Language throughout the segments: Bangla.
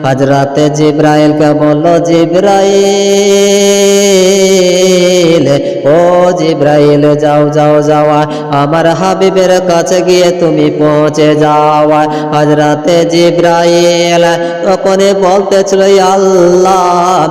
হযরতে জিবরাইলকে বলল, জিবরাইল, ও জিবরাইল, যাও যাও যাওয়া আমার হাবিবের কাছে গিয়ে তুমি পৌঁছে যাওয়া। হযরতে জিবরাইল তখনই বলতেছিল, আল্লাহ,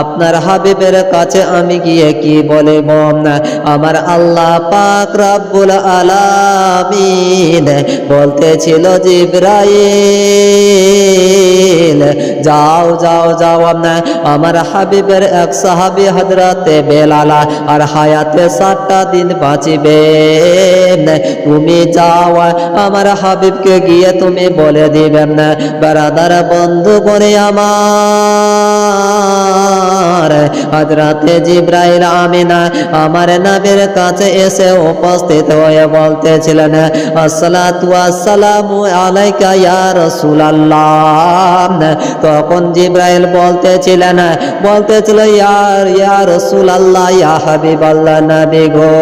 আপনার হাবিবের কাছে আমি গিয়ে কি বলব? আমার আল্লাহ পাক রব্বুল আলামিন বলতেছিল, জিবরাইল, যাও যাও যাও আমার হাবিবের এক সাহাবী হযরতে বেলাল আর হায়াতে 7টা দিন বাঁচিবে, তুমি যাও আমার হাবিবকে গিয়ে তুমি বলে দিবেন। ব্রাদার, বন্ধু করে আমার হযরতে জিবরাইল আমিনা আমার নবীর কাছে এসে উপস্থিত হয়ে বলতেছিলেন, আসসালাতু ওয়াসসালামু আলাইকা ইয়া রাসূলুল্লাহ। তখন জিবরাইল বলতেছিল, ইয়া রাসূলুল্লাহ, ইয়া হাবিবাল্লাহ, নবী গো,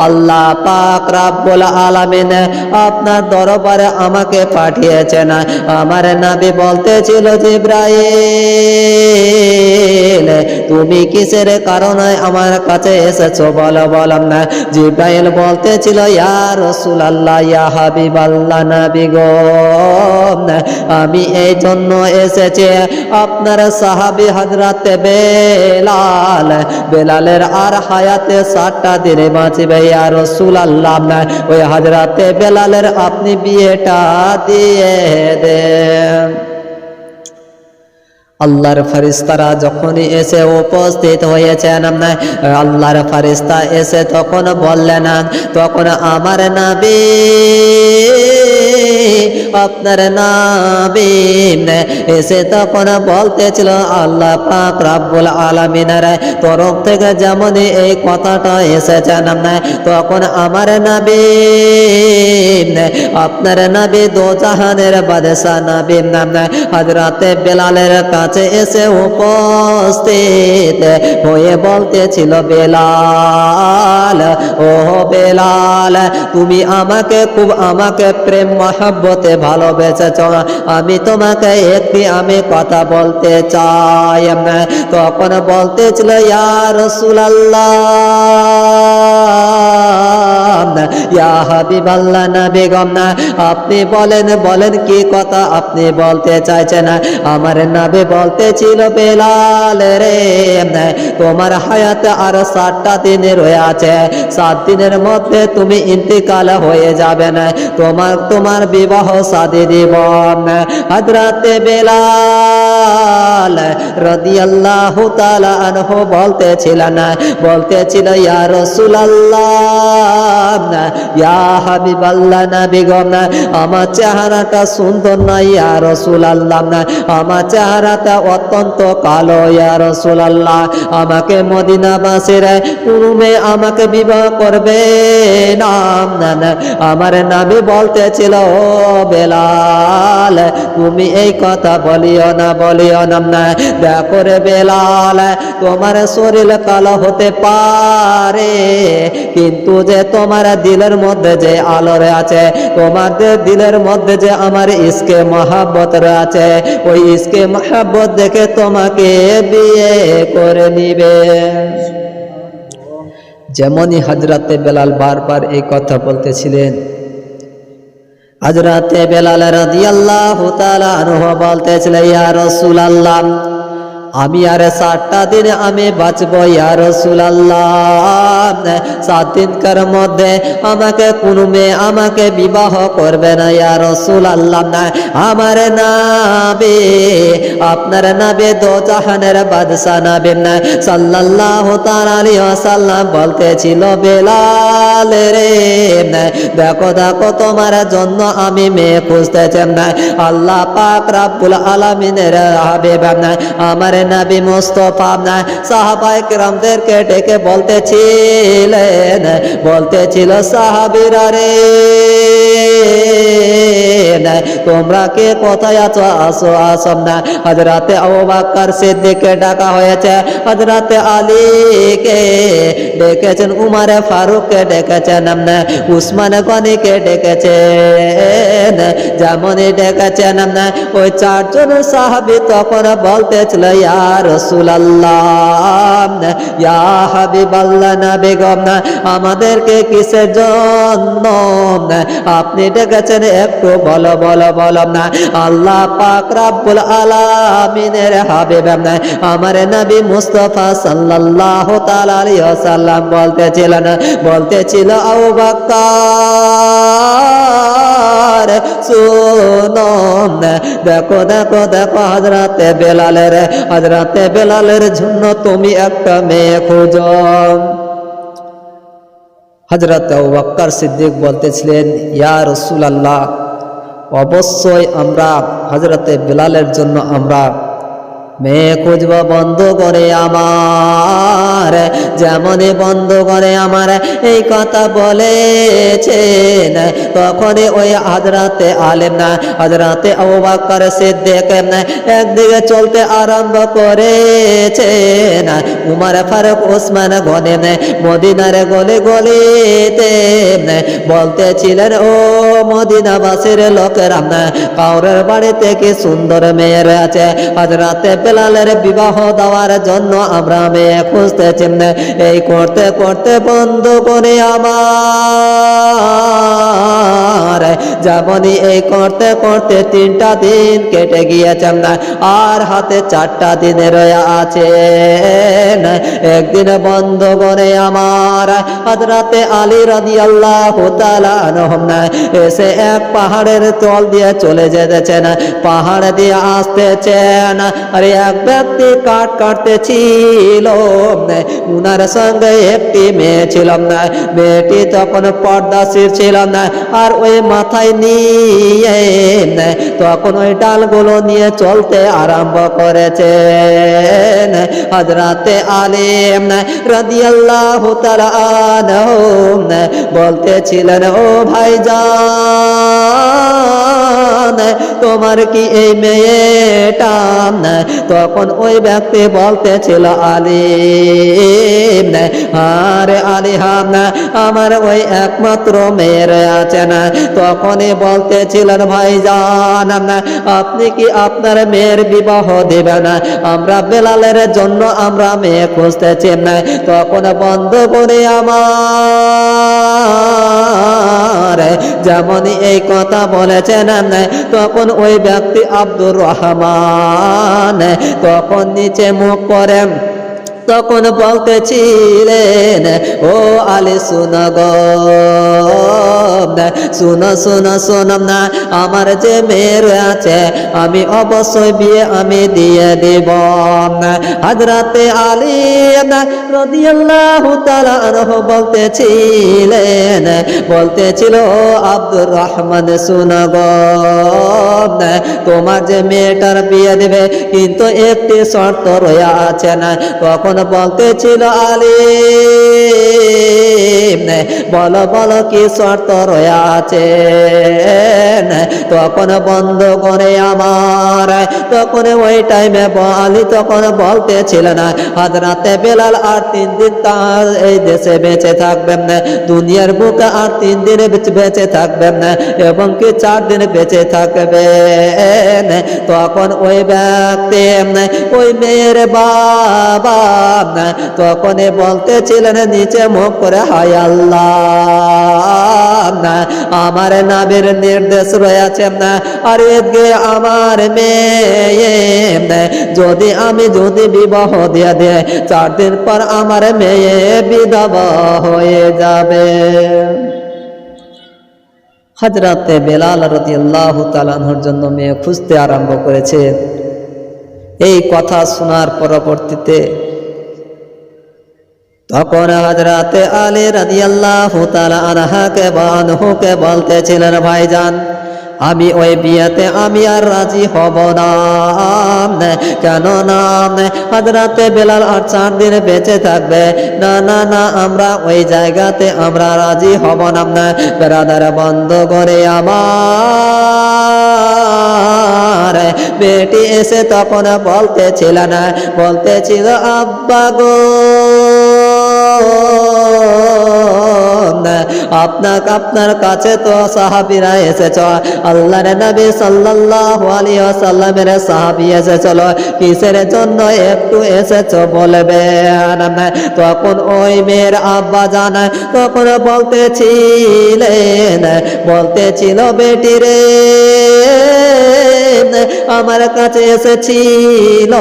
আল্লাহ পাক রব্বুল আলামিন আপনার দরবারে আমাকে পাঠিয়েছেন। আমার নবী বলতেছিল, জিবরাইল, তুমি কিসের কারণে আমার কাছে এসেছো বলো বলো না। জিবরাইল বলতেছিল, ইয়া রাসূলুল্লাহ, ইয়া হাবিবাল্লাহ, নবী গো, আমি এই জন্য এসেছি আপনার সাহাবী হযরতে বেলালের আর হায়াতে 7টা দিনে বাঁচবে, ইয়া রাসূলুল্লাহ, ওই হযরতে বেলালের আপনি বিয়েটা দিয়ে দেন। আল্লাহর ফেরেশতারা যখনই এসে উপস্থিত হয়েছেন, আল্লাহর ফেরেশতা এসে তখন বললেন, তখন আমার নবী, আপনার নবী এসে তখন বলতেছিল, আল্লাহ পাক রব্বুল আলামিনের তরফ থেকে যেমন এই কথাটা এসেছে, তখন আমার নবী, আপনার নবী দোজাহানের বাদশা নবী হযরতে বেলালের কাছে এসে উপস্থিত হয়ে বলতেছিল, বেলাল, ও বেলাল, তুমি আমাকে প্রেম মহব্বতে ভালোবেসেছ, আমি তোমাকে আমি কথা বলতে চাই। তখন বলতেছিল, ইয়া রাসূলুল্লাহ, ইয়া হাবিবাল্লাহ, নবী গো, আপনি বলেন কি কথা আপনি বলতে চাইছেন। আমার নবী বলতেছিল, বেলাল রে, তোমার হায়াতে আর 7টা দিন রয়েছে, 7 দিনের মধ্যে তুমি ইন্তিকাল হয়ে যাবে না, তোমার বিবাহ শাদী দিব। হযরতে বেলাল রাদিয়াল্লাহু তাআলা আনহু বলতেছিল, ইয়া রাসূলুল্লাহ, ইয়া হাবিবাল্লাহ, নবী গো, আমার চেহারাটা সুন্দর না ইয়া রাসূলুল্লাহ, আমার চেহারাটা অত্যন্ত কালো ইয়া রাসূলুল্লাহ, আমাকে মদিনাবাসীর কোনো মেয়ে আমাকে বিবাহ করবে না। আমার নবী বলতেছিল, ও বেলাল, তুমি এই কথা বলিও না। দেখো রে বেলাল, তোমার শরীর কালো হতে পারে, কিন্তু যে তোমার দিলের মধ্যে যে আলো আছে, তোমাদের দিলের মধ্যে যে আমার ইশকে মহব্বত আছে, ওই ইশকে মহব্বত দেখে তোমাকে বিয়ে করে নিবে। যেমনই হযরতে বেলাল বারবার এই কথা বলতেছিলেন, হযরতে বেলাল রাদিয়াল্লাহু তাআলা আনহু বলতেছিলেন, ইয়া রাসূলুল্লাহ, আমি আর 7টা দিন আমি বাঁচবো ইয়া রাসূলুল্লাহ, 7 দিনকার মধ্যে আমাকে কোনো মেয়ে আমাকে বিবাহ করবে না ইয়া রাসূলুল্লাহ। আমার নবী, আপনার নবী দোজাহানের বাদশা নবী সাল্লাল্লাহু তাআলা আলাইহি ওয়াসাল্লাম বলতেছিল, বেলাল রে, দেখো তোমার জন্য আমি মেয়ে খুঁজতেছি, আল্লাহ পাক রব্বুল আলামিনের হাবিব আমার নবী মুস্তাফা সাহাবায়ে কেরামদেরকে ডেকে বলতেছিল সাহাবীরা রে, তোমরা কে কোথায় আছো? আসো আসো না। হযরতে আবু বকর সিদ্দিককে ডাকা হয়েছে, হযরতে আলীকে ডেকেছেন, উমর ফারুককে ডেকেছেন, উসমান গনিকে ডেকেছেন। যেমনই ডেকেছেন ওই চারজন সাহাবী তখন বলতেছিল ইয়া রাসূলুল্লাহ, ইয়া হাবিবাল্লাহ, নবী গো আমাদেরকে কিসের জন্য আপনি ডেকেছেন একটু বলো বলো বলো না। আল্লাহ পাক রব্বুল আলামিনের হাবিব আমার নবী মুস্তাফা সাল্লাল্লাহু তাআলা আলাইহি ওয়াসাল্লাম বলতেছিল আবু বকর শুনো, দেখো দেখো দেখো হযরতে বেলালের জন্য তুমি একটা মেয়ে খোঁজো। হযরত আবু বকর সিদ্দিক বলতেছিলেন ইয়া রাসূলুল্লাহ, অবশ্যই আমরা হযরতে বেলালের জন্য আমরা মেয়ে খুঁজব। বন্ধ করে আমার, যেমনই বন্ধ করে আমার এই কথা বলেছেন, তখনই ওই হযরতে হযরতে আবু বকর সিদ্দিক একদিকে চলতে আরম্ভ করেছেন। উমর ফারুক উসমান গনি মদিনার গলি গলিতে বলতেছিলেন ও মদিনাবাসীর লোকেরা, কাউরের বাড়িতে কি সুন্দর মেয়ের আছে, হযরতে বেলালের বিবাহ দেওয়ার জন্য আমরা মেয়ে খুঁজতেছি। এই করতে করতে বন্ধ করে আমার, যেমনই এই করতে করতে 3টা দিন কেটে গিয়েছে আর হাতে 4টা দিন রয়ে আছে। একদিন বন্ধ করে আমার হযরতে আলী রাদিয়াল্লাহু তাআলা আনহু এসে এক পাহাড়ের তল দিয়ে চলে যেতেছেন, পাহাড় দিয়ে আসতেছেন। আর এক ব্যক্তি কাঠ কাটতেছিল, উনার সঙ্গে একটি মেয়ে ছিল, মেয়েটি তখন পর্দাশীল ছিল আর ওই মাথায় নিয়ে তখন ওই ডালগুলো নিয়ে চলতে আরম্ভ করেছেন। হযরতে আলী রাদিয়াল্লাহু তাআলা আনহু বলতেছিলেন ও ভাইজান, তোমার কি এই মেয়েটা? তখন ওই ব্যক্তি বলতেছিল আলী, আরে আলী আমার ওই একমাত্র মেয়ের আছে না। তখনই বলতেছিলেন ভাইজান, আপনি কি আপনার মেয়ের বিবাহ দিবেন? আমরা বেলালের জন্য আমরা মেয়ে খুঁজতেছি। তখন বন্ধ করে আমার যেমনই এই কথা বলেছেন, তখন ওই ব্যক্তি আব্দুর রহমান তখন নিচে মুখ করে তখন বলতেছিলেন ও আলী শুনো গো, শুনো শুনো শুনো না, আমার যে মেয়ের আছে আমি অবশ্যই বিয়ে আমি দিয়ে দেব। হযরতে আলী রাদিয়াল্লাহু তাআলা আনহু বলতেছিল আব্দুর রহমান শুনো গো, তোমার যে মেয়েটার বিয়ে দেবে কিন্তু একটি শর্ত রয়ে আছে না। তখন বলতেছিল আলী, বলো বলো কি শর্ত রয়ে আছে? তখন বন্ধ করে আমার তখন ওই টাইমে আলী তখন বলতেছিলেন হযরতে বেলাল আর 3 দিন তার এই দেশে বেঁচে থাকবেন না, দুনিয়ার বুকে আর 3 দিন বেঁচে থাকবেন না এবং কি 4 দিন বেঁচে থাকবেন। তখন ওই ব্যক্তি ওই মেয়ের বাবা তখনই বলতেছিলেন নিচে মুখ করে হায় আল্লাহ, আমার নবীর নির্দেশ রয়েছে আর এদিকে আমার মেয়ে যদি বিবাহ দিয়ে দেয় 4 দিন পর আমার মেয়ে বিধবা হয়ে যাবে। হযরতে বেলাল রাদিয়াল্লাহু তাআলা আনহুর জন্য মেয়ে খুঁজতে আরম্ভ করেছে। এই কথা শোনার পরবর্তীতে তখন হযরতে আলী রাদিয়াল্লাহু তাআলা আনহুকে বলতেছিলেন ভাইজান, আমি ওই বিয়েতে আমি আর রাজি হব না। কেন না, হযরতে বেলাল আর 4 দিন বেঁচে থাকবে। না না না, আমরা ওই জায়গাতে আমরা রাজি হব না। ব্রাদার বন্ধ করে আমার বেটি এসে তখন বলতেছিল না, বলতেছিল আব্বা গো, আপনার কাছে তো সাহাবীরা এসেছ, আল্লাহর নবী সাল্লাল্লাহু আলাইহি ওয়াসাল্লামের সাহাবী এসেছিল, কিসের জন্য একটু এসেছ বলবেন? তখন ওই মেয়ের আব্বা জানায়, তখন বলতেছিল বেটি রে, আমার কাছে এসেছিল,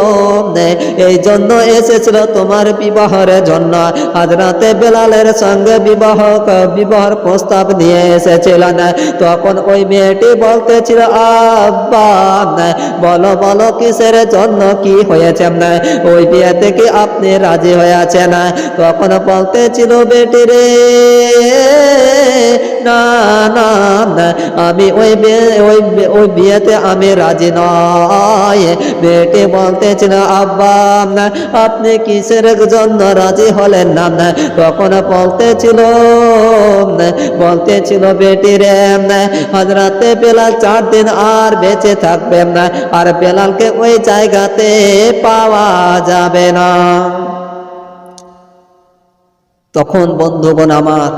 এই জন্য এসেছিল তোমার বিবাহের জন্য। হযরতে বেলালের সঙ্গে বিবাহের প্রস্তাব নিয়ে এসেছিলেন। তখন ওই মেয়েটি বলতেছিল আব্বা বলো বলো কিসের জন্য, কি হয়েছে, ওই বিয়ে থেকে আপনি রাজি হয়েছেন? তখন বলতেছিল বেটি রে, না না, আমি ওই বিয়েতে আমি রাজি নয়। বেটি বলতেছিল আব্বা আপনি কিসের জন্য রাজি হলেন না? তখন বলতেছিল বেটি রে, হযরতে বেলাল 4 দিন আর বেঁচে থাকবে না, আর বেলালকে ওই জায়গাতে পাওয়া যাবে না। তখন বন্ধুগণ আমার,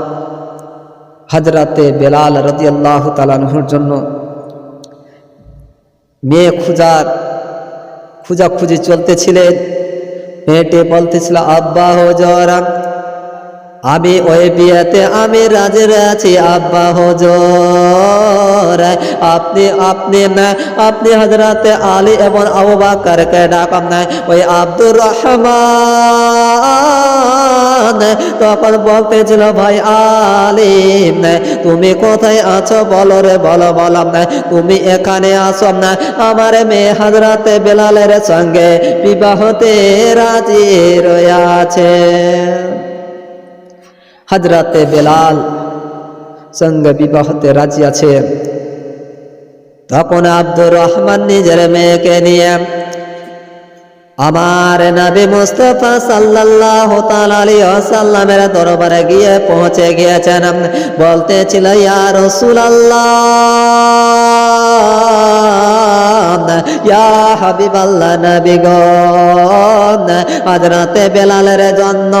হযরতে বেলাল রাদিয়াল্লাহু তাআলা আনহুর জন্য মেয়ে খুঁজাখুঁজি চলতেছিলেন। মেয়েটি বলতেছিল আব্বা হুজুর আমি ওই বিয়েতে আমি রাজি আছি, আব্বা হুজুর আপনি হযরতে আলী এবং আবু বকরকে ডাকান, ওই আব্দুর রহমান তখন বলতেছিল ভাই আলী তুমি কোথায় আছো, বলো রে বলো, তুমি এখানে আসো না, আমার মেয়ে হযরতে বেলালের সঙ্গে বিবাহতে রাজি রয়েছে। হযরতে বেলাল সঙ্গে বিবাহতে রাজি আছে। তখন আব্দুর রহমান নিজের মেয়েকে নিয়ে আমার নবী মুস্তাফা সাল্লাল্লাহু তাআলা আলাইহি ওয়াসাল্লামের দরবারে গিয়ে পৌঁছে গিয়েছেন। বলতেছিল ইয়া রাসূলুল্লাহ, ইয়া হাবিবাল্লাহ, নবী গো, হযরতে বেলালের জন্য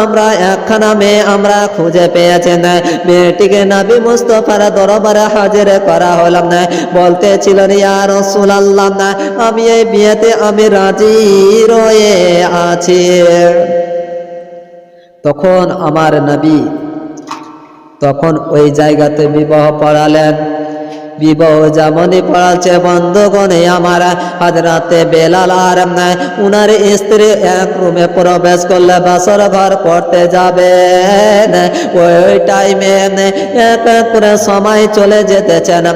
আমরা একখানা মেয়ে আমরা খুঁজে পেয়েছি, মেয়েটিকে নবী মুস্তাফার দরবারে হাজির করা হলো। বলতেছিল ইয়া রাসূলুল্লাহ, আমি এই বিয়েতে আমি রাজি রয়ে আছি। তখন আমার নবী তখন ওই জায়গাতে বিবাহ পড়ালেন। বিবাহ যেমনই পড়াচ্ছে বন্ধুগণে আমার, হযরতে বেলাল আর উনার স্ত্রী এক রুমে প্রবেশ করলে বাসর ঘর করতে যাবেন। ওই টাইমে এক এক করে সময় চলে যেতেছেন।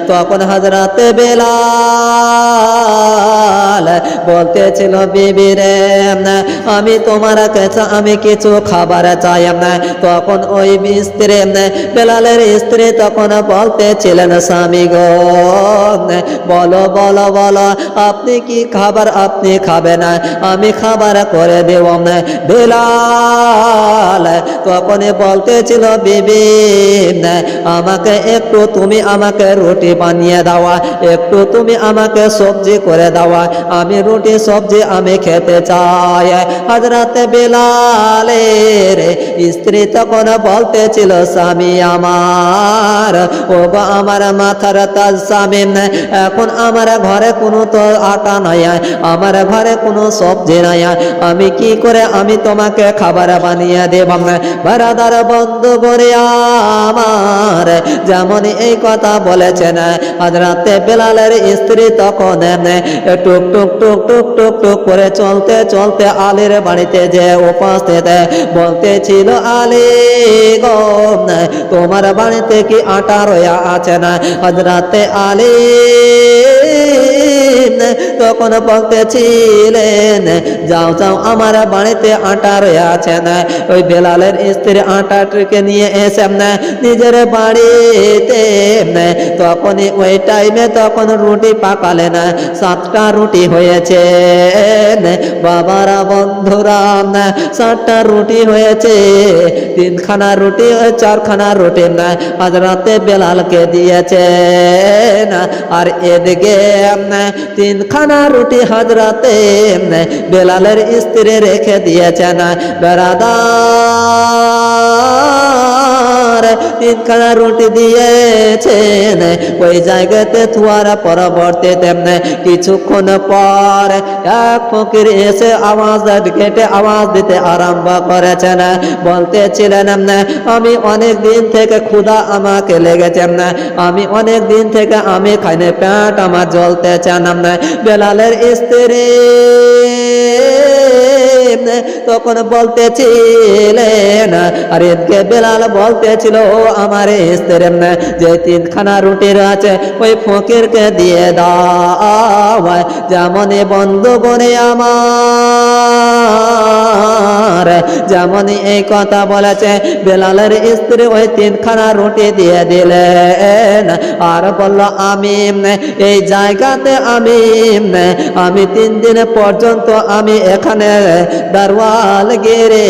তখন হযরতে বেলাল বলতেছিল বিবি রে, আমি তোমার কাছে আমি কিছু খাবার চাই। তখন ওই স্ত্রী বেলালের স্ত্রী তখন বলতেছিলেন স্বামী গো, বলো বলো বলো আপনি কি খাবার আপনি খাবেন, আমি খাবার করে দেব। বেলাল তখন বলতেছিল বিবি আমাকে একটু তুমি আমাকে রুটি বানিয়ে দাও, একটু তুমি আমাকে সবজি করে দাও, আমি রুটি সবজি আমি খেতে চাই। হযরতে বেলালের স্ত্রী তখন বলতেছিল স্বামী আমার, ও গো আমার মাথার তাজ স্বামী, এখন আমার ঘরে কোনো তো আটা নাই, আমার ঘরে কোনো সবজি নাই, আমি কি করে আমি তোমাকে খাবার বানিয়ে দেব। বারাদার বন্ধু করে আমার যেমন এই কথা বলেছেন, হযরতে বেলালের স্ত্রী তখন টুক টুক টুক টুক টুক টুক করে চলতে চলতে আলীর বাড়িতে যে উপস্থিত, বলতেছিল আলী গো, তোমার বাড়িতে কি আটা রয়া আছে না? হযরতে আলী তখন বলতেছিলেন, যাও যাও আমার বাড়িতে আটা রয়েছেন। ওই বেলালের স্ত্রী আটাটিকে নিয়ে এসে নিজের বাড়িতে তখনই ওই টাইমে তখন রুটি পাকালেন। 7টা রুটি হয়েছে বাবারা বন্ধুরা, 7টা রুটি হয়েছে। 3খানা রুটি 4খানা রুটি হযরতে বেলালকে দিয়েছে, আর এদিকে 3খানা রুটি হযরতে বেলালের স্ত্রী রেখে দিয়েছেন। বেরাদার 3খানা রুটি দিয়েছেন ওই জায়গাতে থুয়ার পরবর্তীতে কিছুক্ষণ পর এক ফকির এসে কেটে আওয়াজ দিতে আরম্ভ করেছেন। বলতেছিলেন, আমি অনেক দিন থেকে ক্ষুধা আমাকে লেগেছে, আমি অনেক দিন থেকে আমি খাইনি, পেট আমার জ্বলতেছে না। বেলালের স্ত্রী তখন বলতেছিলেন, আর এদিকে বেলাল বলতেছিল, ও আমার স্ত্রী যে 3খানা রুটি আছে ওই ফকিরকে দিয়ে দাও। যেমনই বন্ধু করে আমার যেমনই এই কথা বলেছে, বেলালের স্ত্রী ওই 3খানা রুটি দিয়ে দিলেন, আর বলল, আমি এই জায়গাতে আমি 3 দিন পর্যন্ত আমি এখানে দারওয়াল গিরে